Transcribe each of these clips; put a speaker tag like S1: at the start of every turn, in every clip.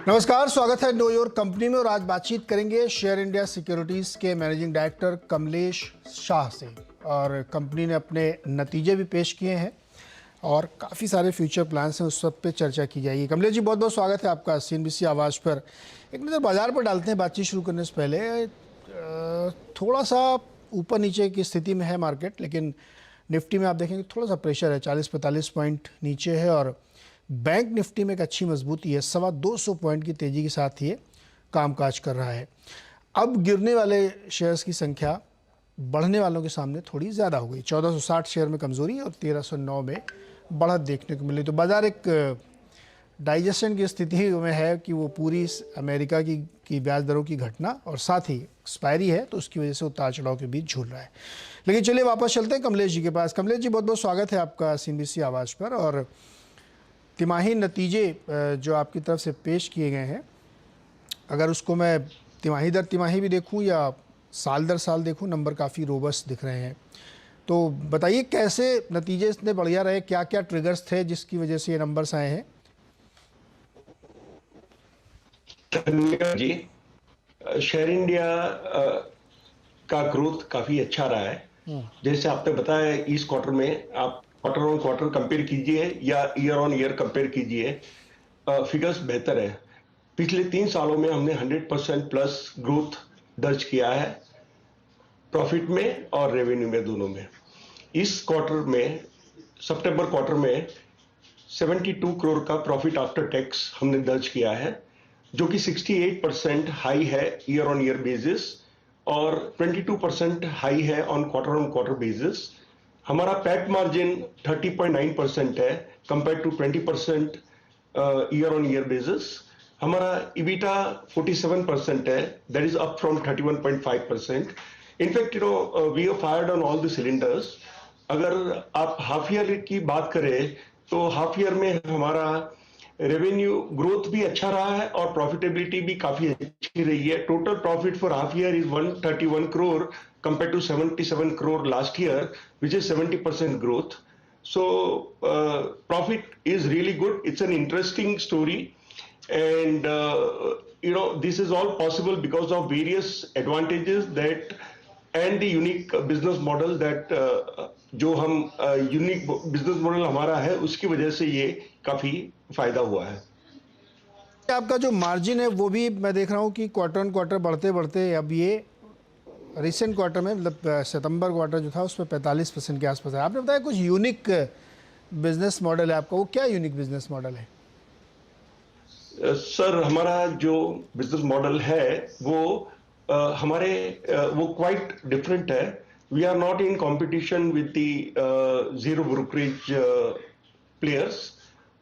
S1: नमस्कार, स्वागत है नो योर कंपनी में। और आज बातचीत करेंगे शेयर इंडिया सिक्योरिटीज़ के मैनेजिंग डायरेक्टर कमलेश शाह से। और कंपनी ने अपने नतीजे भी पेश किए हैं और काफ़ी सारे फ्यूचर प्लान्स हैं, उस सब पे चर्चा की जाएगी। कमलेश जी, बहुत बहुत स्वागत है आपका CNBC आवाज़ पर। एक नज़र बाजार पर डालते हैं बातचीत शुरू करने से पहले। थोड़ा सा ऊपर नीचे की स्थिति में है मार्केट, लेकिन निफ्टी में आप देखेंगे थोड़ा सा प्रेशर है, 40-45 पॉइंट नीचे है। और बैंक निफ्टी में एक अच्छी मजबूती है, 225 पॉइंट की तेज़ी के साथ ये कामकाज कर रहा है। अब गिरने वाले शेयर्स की संख्या बढ़ने वालों के सामने थोड़ी ज़्यादा हो गई। 1460 शेयर में कमज़ोरी और 1309 में बढ़त देखने को मिली। तो बाजार एक डाइजेशन की स्थिति में है कि वो पूरी अमेरिका की ब्याज दरों की घटना और साथ ही एक्सपायरी है, तो उसकी वजह से उतार चढ़ाव के बीच झूल रहा है। लेकिन चलिए वापस चलते हैं कमलेश जी के पास। कमलेश जी, बहुत बहुत स्वागत है आपका CNBC आवाज़ पर। और तिमाही नतीजे जो आपकी तरफ से पेश किए गए हैं, अगर उसको मैं तिमाही दर तिमाही भी देखूं या साल दर साल देखूं, नंबर काफ़ी रोबस्ट दिख रहे हैं। तो बताइए कैसे नतीजे इतने बढ़िया रहे, क्या क्या ट्रिगर्स थे जिसकी वजह से ये नंबर्स आए हैं?
S2: धन्यवाद जी। शेयर इंडिया का ग्रोथ काफी अच्छा रहा है। जैसे आपने बताया, इस क्वार्टर में आप क्वार्टर ऑन क्वार्टर कंपेयर कीजिए या ईयर ऑन ईयर कंपेयर कीजिए, फिगर्स बेहतर है। पिछले 3 सालों में हमने 100% प्लस ग्रोथ दर्ज किया है, प्रॉफिट में और रेवेन्यू में, दोनों में। इस क्वार्टर में, सितंबर क्वार्टर में 72 करोड़ का प्रॉफिट आफ्टर टैक्स हमने दर्ज किया है, जो कि 68% हाई है ईयर ऑन ईयर बेसिस और 22% हाई है ऑन क्वार्टर बेसिस। हमारा पैट मार्जिन 30.9% है compare to 20% year on year basis. हमारा EBITDA 47% है, that is up from 31.5%। In fact we have fired on all the cylinders. अगर आप हाफ ईयर की बात करें तो हाफ ईयर में हमारा रेवेन्यू ग्रोथ भी अच्छा रहा है और प्रॉफिटेबिलिटी भी काफी अच्छी रही है। Total profit for half year is 131 crore compared to 77 crore last year, which is 70% growth. So profit is really good. It's an interesting story, and this is all possible because of various advantages that and the unique business model that जो हम unique business model हमारा है, उसकी वजह से ये काफी फायदा हुआ है।
S1: आपका जो मार्जिन है वो भी मैं देख रहा हूँ कि क्वार्टर ऑन क्वार्टर बढ़ते बढ़ते अब ये रिसेंट क्वार्टर में, मतलब सितंबर क्वार्टर जो था उसमें 45% के आसपास है। आपने बताया कुछ यूनिक बिजनेस मॉडल है आपका, वो क्या यूनिक बिजनेस मॉडल है?
S2: सर, हमारा जो बिजनेस मॉडल है वो हमारे वो क्वाइट डिफरेंट है। We are not in competition with the zero brokerage players.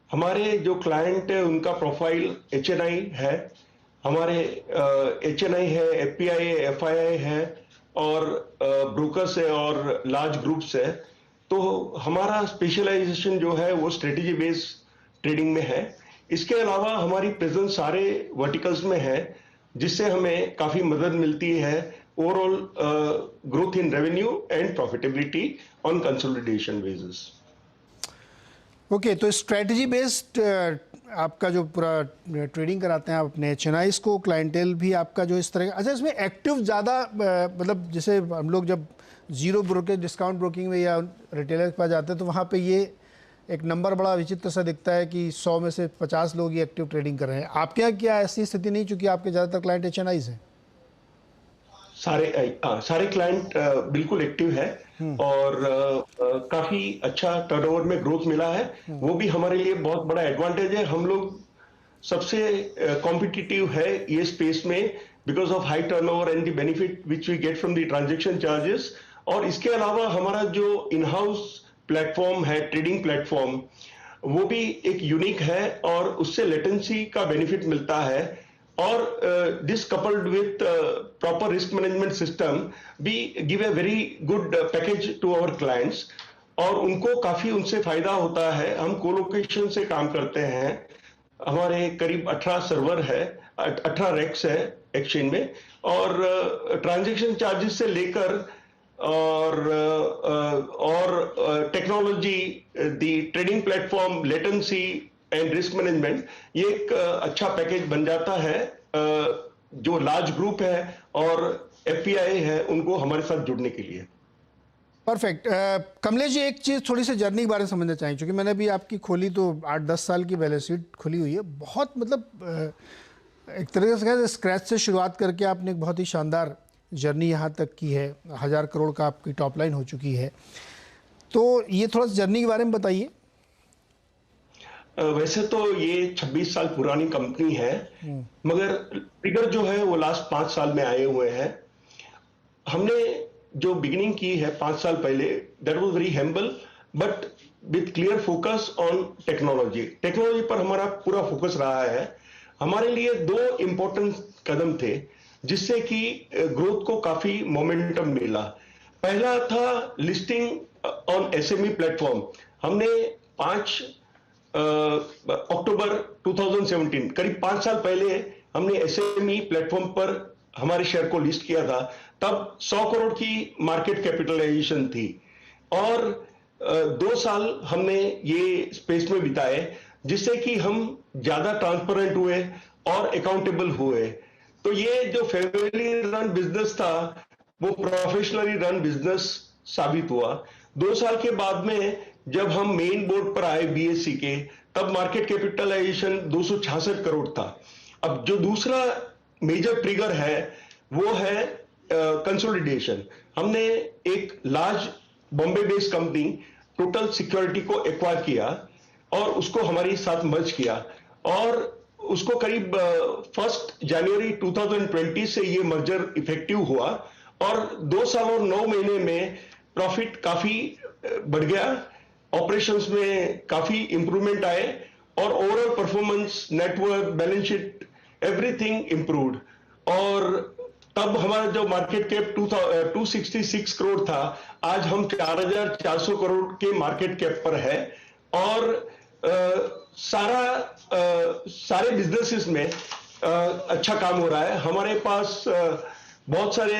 S2: हमारे जो क्लाइंट है उनका प्रोफाइल HNI है, हमारे HNI है, FPI है, FII है और ब्रोकर्स है और लार्ज ग्रुप्स है। तो हमारा स्पेशलाइजेशन जो है वो स्ट्रेटेजी बेस्ड ट्रेडिंग में है। इसके अलावा हमारी प्रेजेंस सारे वर्टिकल्स में है, जिससे हमें काफी मदद मिलती है overall growth in revenue and profitability on consolidation basis.
S1: Okay, तो स्ट्रेटजी बेस्ड आपका जो पूरा ट्रेडिंग कराते हैं आप अपने HNIs को, क्लाइंटेल भी आपका जो इस तरह का। अच्छा, इसमें एक्टिव ज़्यादा, मतलब जैसे हम लोग जब जीरो ब्रोकर डिस्काउंट ब्रोकिंग में या रिटेलर के पास जाते हैं तो वहाँ पे ये एक नंबर बड़ा विचित्र सा दिखता है कि 100 में से 50 लोग ही एक्टिव ट्रेडिंग कर रहे हैं। आपके यहाँ क्या ऐसी स्थिति नहीं, चूँकि आपके ज़्यादातर क्लाइंट HNIs हैं?
S2: सारे क्लाइंट बिल्कुल एक्टिव है और काफी अच्छा टर्नओवर में ग्रोथ मिला है। वो भी हमारे लिए बहुत बड़ा एडवांटेज है। हम लोग सबसे कॉम्पिटिटिव है ये स्पेस में because of high turnover and the benefit which we get from the transaction charges. और इसके अलावा हमारा जो इन हाउस प्लेटफॉर्म है, ट्रेडिंग प्लेटफॉर्म, वो भी एक यूनिक है और उससे लेटेंसी का बेनिफिट मिलता है। और this coupled with proper risk management system, we give a very good package to our clients और उनको काफी उनसे फायदा होता है। हम कोलोकेशन से काम करते हैं, हमारे करीब 18 सर्वर है, 18 रैक्स है एक्सचेंज में, और ट्रांजैक्शन चार्जेस से लेकर और technology, the trading platform, latency and risk management, ये एक अच्छा पैकेज बन जाता है जो लार्ज ग्रुप है और एफपीआई है उनको हमारे साथ जुड़ने के लिए।
S1: परफेक्ट। कमलेश जी, एक चीज़ थोड़ी सी जर्नी के बारे में समझना चाहिए, क्योंकि मैंने अभी आपकी खोली तो 8-10 साल की बैलेंस शीट खुली हुई है। बहुत मतलब एक तरीके से कहें स्क्रैच से शुरुआत करके आपने एक बहुत ही शानदार जर्नी यहाँ तक की है। 1000 करोड़ का आपकी टॉप लाइन हो चुकी है। तो ये थोड़ा सा जर्नी के बारे में बताइए।
S2: वैसे तो ये 26 साल पुरानी कंपनी है, मगर ट्रिगर जो है वो लास्ट 5 साल में आए हुए हैं। हमने जो बिगिनिंग की है 5 साल पहले, that was very humble but with clear focus on technology. Technology पर हमारा पूरा फोकस रहा है। हमारे लिए 2 इंपॉर्टेंट कदम थे जिससे कि ग्रोथ को काफी मोमेंटम मिला। पहला था लिस्टिंग ऑन एसएमई प्लेटफॉर्म। हमने 5 अक्टूबर 2017, करीब 5 साल पहले हमने एसएमई प्लेटफॉर्म पर हमारे शेयर को लिस्ट किया था। तब 100 करोड़ की मार्केट कैपिटलाइजेशन थी और 2 साल हमने ये स्पेस में बिताए जिससे कि हम ज्यादा ट्रांसपेरेंट हुए और अकाउंटेबल हुए। तो ये जो फैमिली रन बिजनेस था वो प्रोफेशनली रन बिजनेस साबित हुआ। 2 साल के बाद में जब हम मेन बोर्ड पर आए बीएससी के, तब मार्केट कैपिटलाइजेशन 266 करोड़ था। अब जो दूसरा मेजर ट्रिगर है वो है कंसोलिडेशन। हमने एक large Bombay based company total security को एक्वायर किया और उसको हमारे साथ मर्ज किया और उसको करीब 1 जनवरी 2020 से ये मर्जर इफेक्टिव हुआ और 2 साल और 9 महीने में प्रॉफिट काफी बढ़ गया, ऑपरेशंस में काफी इंप्रूवमेंट आए और overall performance, network, balance sheet, everything improved. और तब हमारा जो मार्केट कैप 266 करोड़ था, आज हम 4400 करोड़ के मार्केट कैप पर है और सारे बिजनेसेस में अच्छा काम हो रहा है। हमारे पास बहुत सारे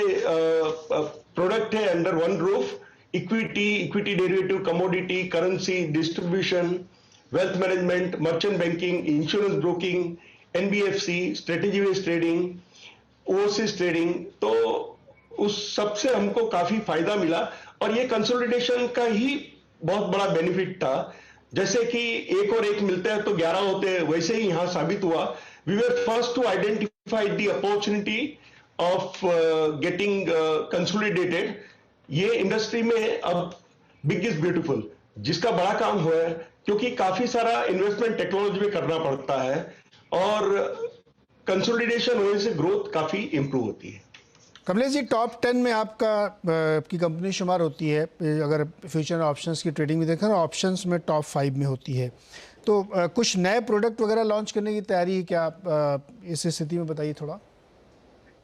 S2: प्रोडक्ट है under one roof, equity derivative, commodity, currency, distribution, wealth management, merchant banking, insurance broking, NBFC, strategy based trading, overseas trading. तो उस सबसे हमको काफी फायदा मिला और ये कंसोलिडेशन का ही बहुत बड़ा बेनिफिट था। जैसे कि 1 और 1 मिलते हैं तो 11 होते हैं, वैसे ही यहां साबित हुआ। We were first to identify the opportunity of getting consolidated. ये इंडस्ट्री में अब बिग इज ब्यूटीफुल जिसका बड़ा काम हुआ है, क्योंकि काफी सारा इन्वेस्टमेंट टेक्नोलॉजी में करना पड़ता है और कंसोलिडेशन होने से ग्रोथ काफी इंप्रूव होती है।
S1: कमलेश जी, टॉप 10 में आपकी कंपनी शुमार होती है। अगर फ्यूचर ऑप्शंस की ट्रेडिंग में देखें, ऑप्शंस में टॉप 5 में होती है। तो कुछ नए प्रोडक्ट वगैरह लॉन्च करने की तैयारी है क्या इस स्थिति में, बताइए थोड़ा।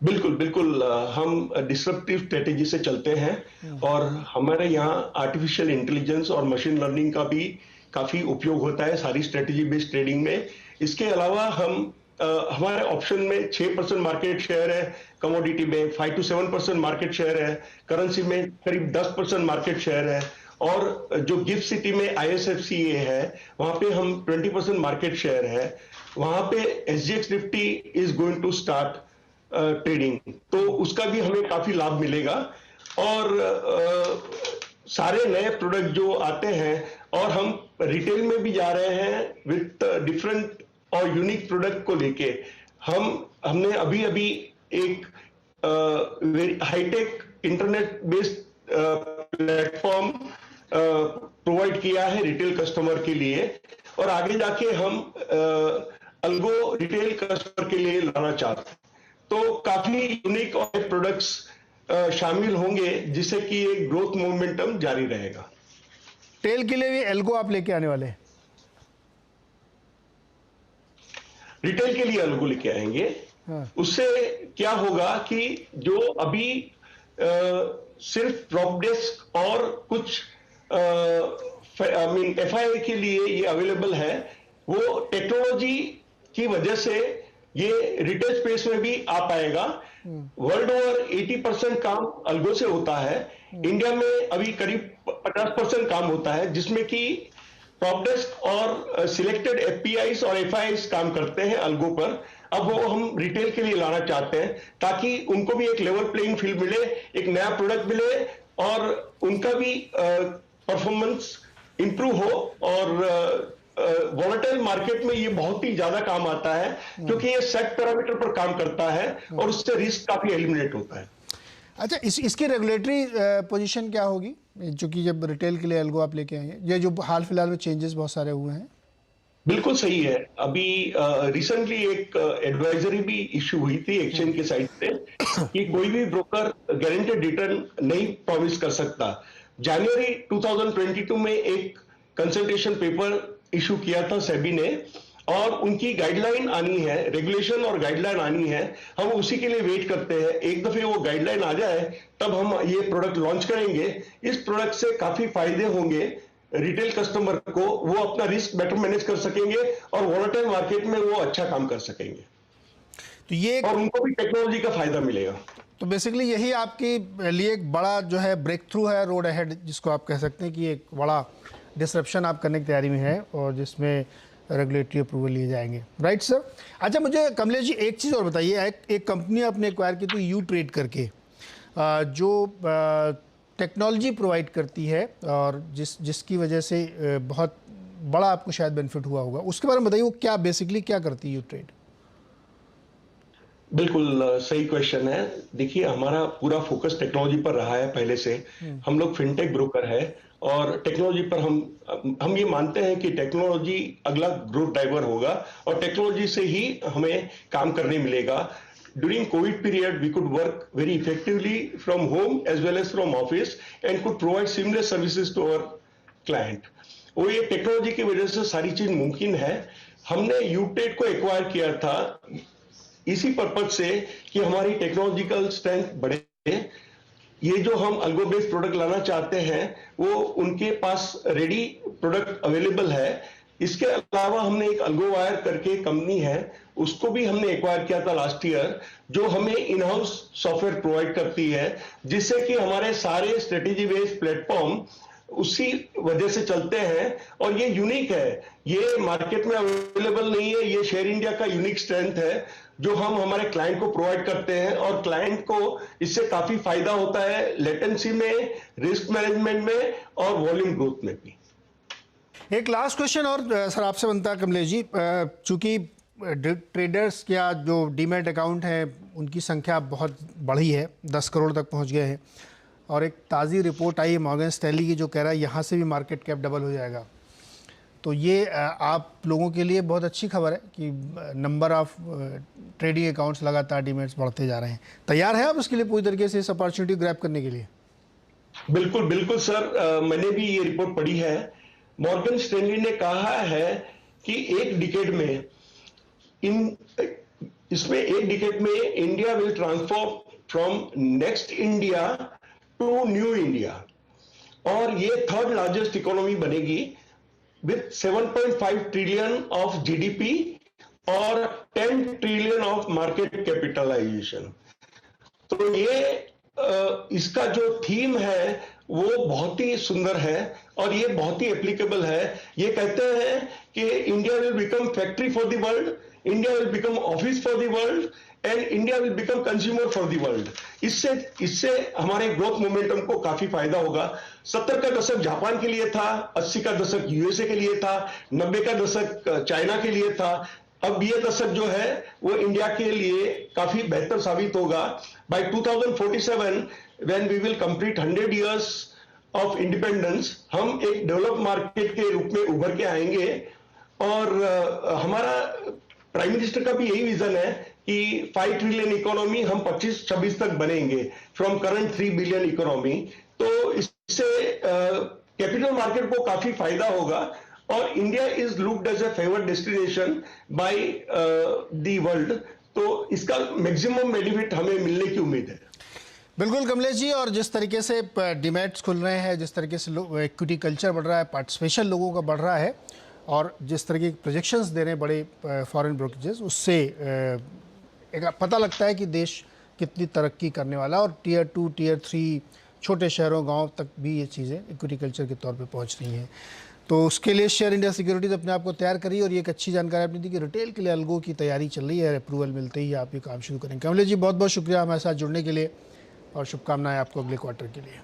S2: बिल्कुल हम डिस्रप्टिव स्ट्रेटेजी से चलते हैं और हमारे यहाँ आर्टिफिशियल इंटेलिजेंस और मशीन लर्निंग का भी काफी उपयोग होता है सारी स्ट्रेटेजी बेस्ड ट्रेडिंग में। इसके अलावा हम हमारे ऑप्शन में 6% मार्केट शेयर है, कमोडिटी में 5 to 7% मार्केट शेयर है, करेंसी में करीब 10% मार्केट शेयर है और जो गिफ्ट सिटी में ISFCA है वहां पे हम 20% मार्केट शेयर है। वहां पे SGX Nifty is going to start trading, तो उसका भी हमें काफी लाभ मिलेगा। और सारे नए प्रोडक्ट जो आते हैं और हम रिटेल में भी जा रहे हैं विथ डिफरेंट और यूनिक प्रोडक्ट को लेके। हमने अभी एक high tech internet based platform provide किया है रिटेल कस्टमर के लिए और आगे जाके हम अल्गो रिटेल कस्टमर के लिए लाना चाहते हैं। तो काफी यूनिक और प्रोडक्ट्स शामिल होंगे जिससे कि एक ग्रोथ मोमेंटम जारी रहेगा।
S1: टेल के लिए भी एल्गो आप लेके आने वाले हैं?
S2: रिटेल के लिए अल्गो लेके आएंगे। उससे क्या होगा कि जो अभी सिर्फ ड्रॉप डेस्क और कुछ FII के लिए ये अवेलेबल है, वो टेक्नोलॉजी की वजह से ये रिटेल स्पेस में भी आ पाएगा। वर्ल्ड ओवर 80% काम अल्गो से होता है। इंडिया में अभी करीब 50% काम होता है, जिसमें कि प्रॉपडेस्क और सिलेक्टेड एफपीआईज और एफआईआईज काम करते हैं अलगो पर। अब वो हम रिटेल के लिए लाना चाहते हैं ताकि उनको भी एक लेवल प्लेइंग फील्ड मिले, एक नया प्रोडक्ट मिले और उनका भी परफॉर्मेंस इंप्रूव हो। और वॉलेटाइल मार्केट में ये बहुत ही ज्यादा काम आता है क्योंकि ये सेट पैरामीटर पर काम करता है और उससे रिस्क काफी एलिमिनेट होता है।
S1: अच्छा, इसकी रेगुलेटरी पोजीशन क्या होगी, चूंकि जब रिटेल के लिए एल्गो आप लेके आएंगे, ये जो हाल फिलहाल में चेंजेस बहुत सारे हुए हैं?
S2: बिल्कुल सही है। अभी रिसेंटली एक एडवाइजरी भी इश्यू हुई थी एक्सचेंज के साइड से कि कोई भी ब्रोकर गारंटेड रिटर्न नहीं प्रॉमिस कर सकता। जनवरी 2022 में एक कंसल्टेशन पेपर इशू किया था सेबी ने और उनकी गाइडलाइन आनी है, रेगुलेशन और गाइडलाइन आनी है। हम उसी के लिए वेट करते हैं। एक दफे वो गाइडलाइन आ जाए तब हम ये प्रोडक्ट लॉन्च करेंगे। इस प्रोडक्ट से काफी फायदे होंगे रिटेल कस्टमर को, वो अपना रिस्क बेटर मैनेज कर सकेंगे और वॉलेटाइल मार्केट में वो अच्छा काम कर सकेंगे।
S1: तो ये
S2: और उनको भी टेक्नोलॉजी का फायदा मिलेगा।
S1: तो बेसिकली यही आपके लिए एक बड़ा जो है ब्रेक थ्रू है, रोड अहेड जिसको आप कह सकते हैं कि एक बड़ा डिसरप्शन आप करने की तैयारी में है और जिसमें रेगुलेटरी अप्रूवल लिए जाएंगे, राइट सर? अच्छा, मुझे कमलेश जी एक चीज़ और बताइए, एक कंपनी आपने एक्वायर की थी यू ट्रेड करके, जो टेक्नोलॉजी प्रोवाइड करती है और जिसकी वजह से बहुत बड़ा आपको शायद बेनिफिट हुआ होगा, उसके बारे में बताइए, वो क्या बेसिकली क्या करती है यू ट्रेड?
S2: बिल्कुल सही क्वेश्चन है। देखिए, हमारा पूरा फोकस टेक्नोलॉजी पर रहा है पहले से। हम लोग फिनटेक ब्रोकर है और टेक्नोलॉजी पर हम ये मानते हैं कि टेक्नोलॉजी अगला ग्रोथ ड्राइवर होगा और टेक्नोलॉजी से ही हमें काम करने मिलेगा। During COVID period, we could work very effectively from home as well as from office and could provide seamless services to our client. वो ये टेक्नोलॉजी की वजह से सारी चीज मुमकिन है। हमने यूटेड को एक्वायर किया था इसी पर्पज से कि हमारी टेक्नोलॉजिकल स्ट्रेंथ बढ़े। ये जो हम अल्गो बेस्ड प्रोडक्ट लाना चाहते हैं वो उनके पास रेडी प्रोडक्ट अवेलेबल है। इसके अलावा हमने एक अल्गो वायर करके कंपनी है, उसको भी हमने एक्वायर किया था लास्ट ईयर, जो हमें इन हाउस सॉफ्टवेयर प्रोवाइड करती है जिससे कि हमारे सारे स्ट्रेटेजी बेस्ड प्लेटफॉर्म उसी वजह से चलते हैं और ये यूनिक है, ये मार्केट में अवेलेबल नहीं है। ये शेयर इंडिया का यूनिक स्ट्रेंथ है जो हम हमारे क्लाइंट को प्रोवाइड करते हैं और क्लाइंट को इससे काफी फायदा होता है लेटेंसी में, रिस्क मैनेजमेंट में और वॉल्यूम ग्रोथ में भी।
S1: एक लास्ट क्वेश्चन और सर आपसे बनता है कमलेश जी, चूंकि ट्रेडर्स या जो डीमैट अकाउंट है उनकी संख्या बहुत बढ़ी है, 10 करोड़ तक पहुंच गए हैं और एक ताज़ी रिपोर्ट आई है मॉर्गन स्टैनली की जो कह रहा है यहाँ से भी मार्केट कैप डबल हो जाएगा। तो ये आप लोगों के लिए बहुत अच्छी खबर है कि नंबर ऑफ ट्रेडिंग अकाउंट्स लगातार डीमैट्स बढ़ते जा रहे हैं। तैयार है आप उसके लिए पूरी तरीके से इस अपॉर्चुनिटी ग्रैब करने के लिए? बिल्कुल
S2: बिल्कुल सर, मैंने भी ये रिपोर्ट पढ़ी है। मॉर्गन स्टैनली ने कहा है कि एक डिकेड में इसमें एक डिकेड में India will transform from next India to new India और ये थर्ड लार्जेस्ट इकोनॉमी बनेगी विथ 7.5 ट्रिलियन ऑफ जीडीपी और 10 ट्रिलियन ऑफ मार्केट कैपिटलाइजेशन। तो ये इसका जो थीम है वो बहुत ही सुंदर है और ये बहुत ही एप्लीकेबल है। ये कहते हैं कि India will become factory for the world, India will become office for the world and India will become consumer for the world. इससे हमारे ग्रोथ मोमेंटम को काफी फायदा होगा। 70 का दशक जापान के लिए था, 80 का दशक यूएसए के लिए था, 90 का दशक चाइना के लिए था। अब ये दशक जो है वो इंडिया के लिए काफी बेहतर साबित होगा। By 2047 when we will complete 100 years of independence, हम एक डेवलप मार्केट के रूप में उभर के आएंगे और हमारा प्राइम मिनिस्टर का भी यही विजन है कि 5 ट्रिलियन इकोनॉमी हम 25-26 तक बनेंगे फ्रॉम करंट 3 बिलियन इकोनॉमी। तो इससे कैपिटल मार्केट को काफी फायदा होगा और India is looked as a favoured destination by the world. तो इसका मैक्सिमम बेनिफिट हमें मिलने की उम्मीद है।
S1: बिल्कुल कमलेश जी, और जिस तरीके से डीमैट्स खुल रहे हैं, जिस तरीके से इक्विटी कल्चर बढ़ रहा है, पार्टिसिपेशन लोगों का बढ़ रहा है और जिस तरह के प्रोजेक्शंस दे रहे हैं बड़े फॉरेन ब्रोकरेजेस, उससे एक पता लगता है कि देश कितनी तरक्की करने वाला है और टियर 2, टियर 3 छोटे शहरों गांव तक भी ये चीज़ें इक्विटी कल्चर के तौर पे पहुंच रही हैं। तो उसके लिए शेयर इंडिया सिक्योरिटीज़ अपने आप को तैयार करी और ये एक अच्छी जानकारी आपने दी कि रिटेल के लिए अलगो की तैयारी चल रही है, अप्रूवल मिलते ही आप ये काम शुरू करेंगे। कमलेश जी बहुत बहुत शुक्रिया हमारे साथ जुड़ने के लिए और शुभकामनाएं आपको अगले क्वार्टर के लिए।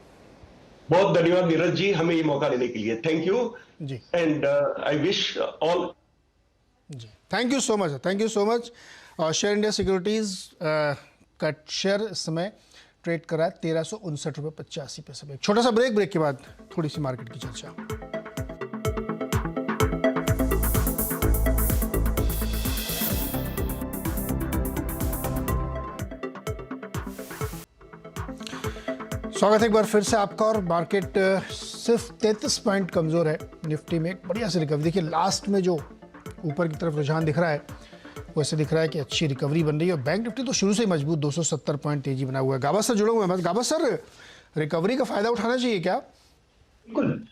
S2: बहुत धन्यवाद नीरज जी हमें ये मौका देने के लिए। थैंक यू
S1: जी
S2: एंड आई विश ऑल।
S1: जी thank you so much, thank you so much. और शेयर इंडिया सिक्योरिटीज़ का शेयर इस समय ट्रेड कर रहा है 1359 रुपये 85 पैसे पे। एक छोटा सा ब्रेक के बाद थोड़ी सी मार्केट की चर्चा। स्वागत है एक बार फिर से आपका। और मार्केट सिर्फ 33 पॉइंट कमज़ोर है। निफ्टी में एक बढ़िया सी रिकवरी देखिए, लास्ट में जो ऊपर की तरफ रुझान दिख रहा है वैसे दिख रहा है कि अच्छी रिकवरी बन रही है। और बैंक निफ्टी तो शुरू से ही मजबूत 270 पॉइंट तेजी बना हुआ है। गाबा सर जुड़े हुए हैं। गाबा सर, रिकवरी का फायदा उठाना चाहिए क्या?
S3: बिल्कुल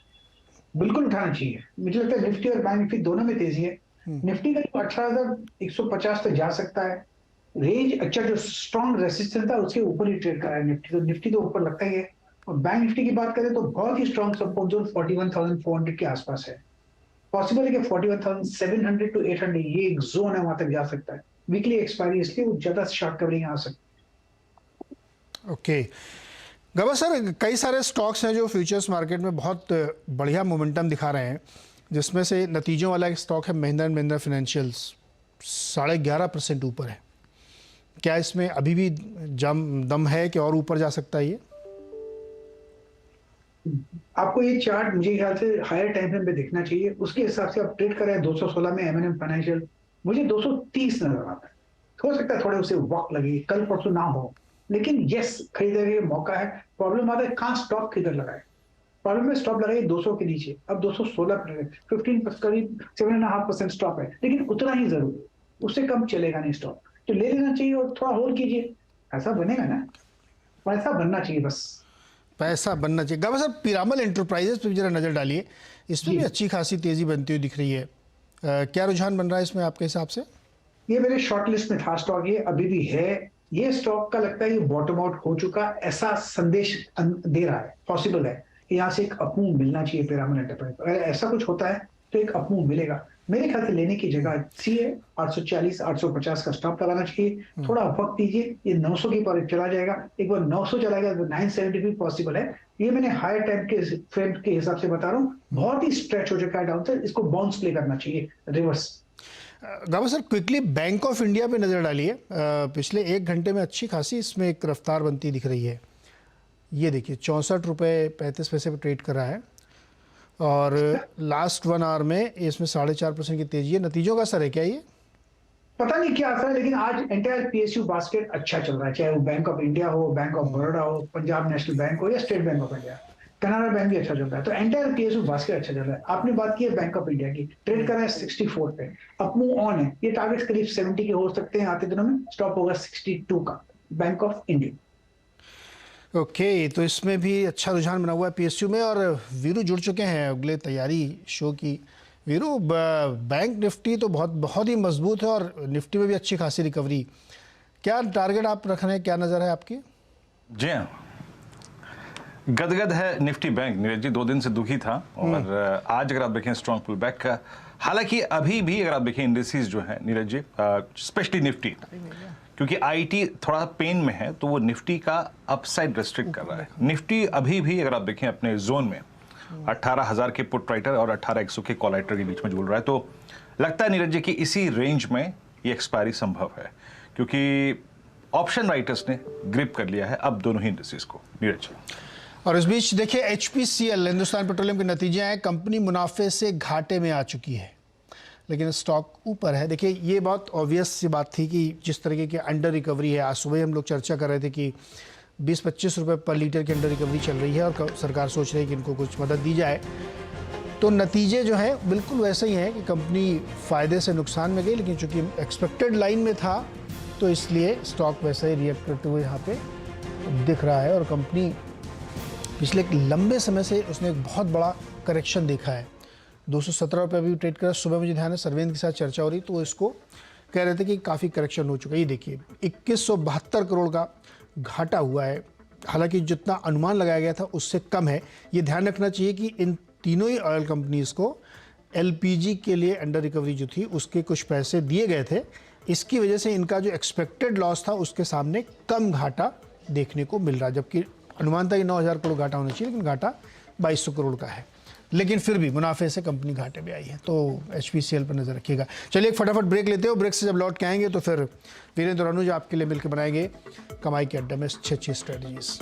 S3: बिल्कुल उठाना चाहिए। मुझे लगता है निफ्टी और बैंक निफ्टी दोनों में तेजी है। निफ्टी का 18,150 तक जा सकता है। रेंज अच्छा, जो स्ट्रॉन्ग रेसिस्टेंस था उसके ऊपर ही ट्रेड कर रहा है निफ्टी तो ऊपर लगता ही है। और बैंक निफ्टी की बात करें तो बहुत ही स्ट्रॉन्ग सपोर्ट जोन 41,400 के आसपास है। पॉसिबल है कि 41,700 टू 800 ये एक जोन है, वहां तक जा सकता है। वीकली एक्सपायरी इसलिए वो ज्यादा शॉर्ट कवरिंग आ सकती है।
S1: ओके गबा सर, कई सारे स्टॉक्स हैं जो फ्यूचर्स मार्केट में बहुत बढ़िया मोमेंटम दिखा रहे हैं, जिसमें से नतीजों वाला एक स्टॉक है महिंद्रा एंड महिंद्रा फाइनेंशियल्स, 11.5% ऊपर है। क्या इसमें अभी भी दम है कि और ऊपर जा सकता है ये?
S3: आपको ये चार्ट मुझे ख्याल से हायर टाइम फ्रेम पे देखना चाहिए। उसके हिसाब से आप ट्रेड कर रहे हैं 216 में एमएनएम फाइनेंशियल, मुझे 230 नजर आता है। हो सकता है थोड़े उसे वक्त लगे, कल परसों ना हो, लेकिन यस खरीदने का मौका है। प्रॉब्लम आता है कहाँ स्टॉप किधर लगाए। प्रॉब्लम में स्टॉप लगाइए 200 के नीचे, अब 216 पर 15 करीब 7.5% स्टॉप है, लेकिन उतना ही जरूरी है, उससे कम चलेगा नहीं स्टॉप, तो ले लेना चाहिए और थोड़ा होल्ड कीजिए। ऐसा बनेगा ना, पैसा बनना चाहिए, बस
S1: पैसा बनना चाहिए। गाबा सर, पिरामल एंटरप्राइजेस पे भी जरा नजर डालिए, इसमें भी अच्छी खासी तेजी बनती हुई दिख रही है। क्या रुझान बन रहा है इसमें आपके हिसाब से?
S3: ये मेरे शॉर्ट लिस्ट में था स्टॉक, ये अभी भी है। ये स्टॉक का लगता है ये बॉटम आउट हो चुका, ऐसा संदेश दे रहा है। पॉसिबल है कि यहाँ से एक अपमूव मिलना चाहिए पिरामिड एंटरप्राइज। अगर ऐसा कुछ होता है तो एक अपमूव मिलेगा। मेरे ख्याल से लेने की जगह अच्छी है। 840 850 का स्टॉप लगाना चाहिए। थोड़ा वक्त दीजिए, ये 900 की पर चला जाएगा। एक बार 900 चला गया तो 970 भी पॉसिबल है। ये मैंने हायर टाइम के फ्रेम के हिसाब से बता रहा हूँ, बहुत ही स्ट्रेच हो चुका है डाउन से, इसको बाउंस प्ले करना चाहिए reverse.
S1: Gaba sir, quickly Bank of India पे नज़र डालिए। पिछले 1 घंटे में अच्छी खासी इसमें एक रफ्तार बनती दिख रही है। ये देखिए 64 रुपये 35 पैसे पे ट्रेड कर रहा है और लास्ट 1 आवर में इसमें 4.5% की तेजी है। नतीजों का असर है क्या ये?
S3: पता नहीं क्या असर है, लेकिन आज एंटायर पीएसयू बास्केट अच्छा चल रहा है, चाहे वो बैंक ऑफ इंडिया हो, बैंक ऑफ बड़ौदा हो, पंजाब नेशनल बैंक हो या state bank of India. Canada bank भी अच्छा चल रहा है, तो एंटायर पीएसयू बास्केट अच्छा चल रहा है। आपने बात की है बैंक ऑफ इंडिया की, ट्रेड कर रहा है 64 पे, अपमूव ऑन है। ये टारगेट करीब 70 के हो सकते हैं आते दिनों में, स्टॉप होगा 62 का बैंक ऑफ इंडिया।
S1: ओके तो इसमें भी अच्छा रुझान बना हुआ है पीएसयू में। और वीरू जुड़ चुके हैं अगले तैयारी शो की। वीरू, बैंक निफ्टी तो बहुत ही मजबूत है और निफ्टी में भी अच्छी खासी रिकवरी। क्या टारगेट आप रख रहे हैं, क्या नज़र है आपकी?
S4: जी हाँ, गदगद है निफ्टी बैंक। नीरज जी 2 दिन से दुखी था और आज अगर आप देखें स्ट्रॉन्ग पुल बैक का। हालांकि अभी भी अगर आप देखें इंडिसेस जो है नीरज जी, स्पेशली निफ्टी, क्योंकि आईटी थोड़ा पेन में है तो वो निफ्टी का अपसाइड रेस्ट्रिक्ट कर रहा है। निफ्टी अभी भी अगर आप देखें अपने जोन में 18,000 के पुट राइटर और 18,100 के कॉल राइटर के बीच में झूल रहा है। तो लगता है नीरज जी कि इसी रेंज में ये एक्सपायरी संभव है, क्योंकि ऑप्शन राइटर्स ने ग्रिप कर लिया है अब दोनों ही इंडिसेस को। नीरज जी,
S1: और इस बीच देखिए HPCL हिंदुस्तान पेट्रोलियम के नतीजे आए, कंपनी मुनाफे से घाटे में आ चुकी है, लेकिन स्टॉक ऊपर है। देखिए ये बहुत ऑब्वियस सी बात थी कि जिस तरीके की अंडर रिकवरी है, आज सुबह हम लोग चर्चा कर रहे थे कि 20-25 रुपये पर लीटर की अंडर रिकवरी चल रही है और सरकार सोच रही है कि इनको कुछ मदद दी जाए। तो नतीजे जो है बिल्कुल वैसे ही हैं कि कंपनी फ़ायदे से नुकसान में गई, लेकिन चूंकि एक्सपेक्टेड लाइन में था तो इसलिए स्टॉक वैसे ही रिएक्ट करते हुए यहाँ पे दिख रहा है। और कंपनी पिछले एक लंबे समय से उसने एक बहुत बड़ा करेक्शन देखा है। 217 रुपये अभी ट्रेड कर। सुबह मुझे ध्यान है सरवेंद के साथ चर्चा हो रही तो इसको कह रहे थे कि काफ़ी करेक्शन हो चुका है। ये देखिए 2172 करोड़ का घाटा हुआ है, हालांकि जितना अनुमान लगाया गया था उससे कम है। ये ध्यान रखना चाहिए कि इन तीनों ही ऑयल कंपनीज़ को एलपीजी के लिए अंडर रिकवरी जो थी उसके कुछ पैसे दिए गए थे। इसकी वजह से इनका जो एक्सपेक्टेड लॉस था उसके सामने कम घाटा देखने को मिल रहा है, जबकि अनुमान था कि 9,000 करोड़ घाटा होना चाहिए, लेकिन घाटा 2,200 करोड़ का है। लेकिन फिर भी मुनाफे से कंपनी घाटे में आई है, तो HPCL पर नज़र रखिएगा। चलिए एक फटाफट ब्रेक लेते हो, ब्रेक से जब लौट के आएंगे तो फिर वीरेंद्र अनुज आपके लिए मिलकर बनाएंगे कमाई के अड्डे में 6 स्ट्रेटजीज।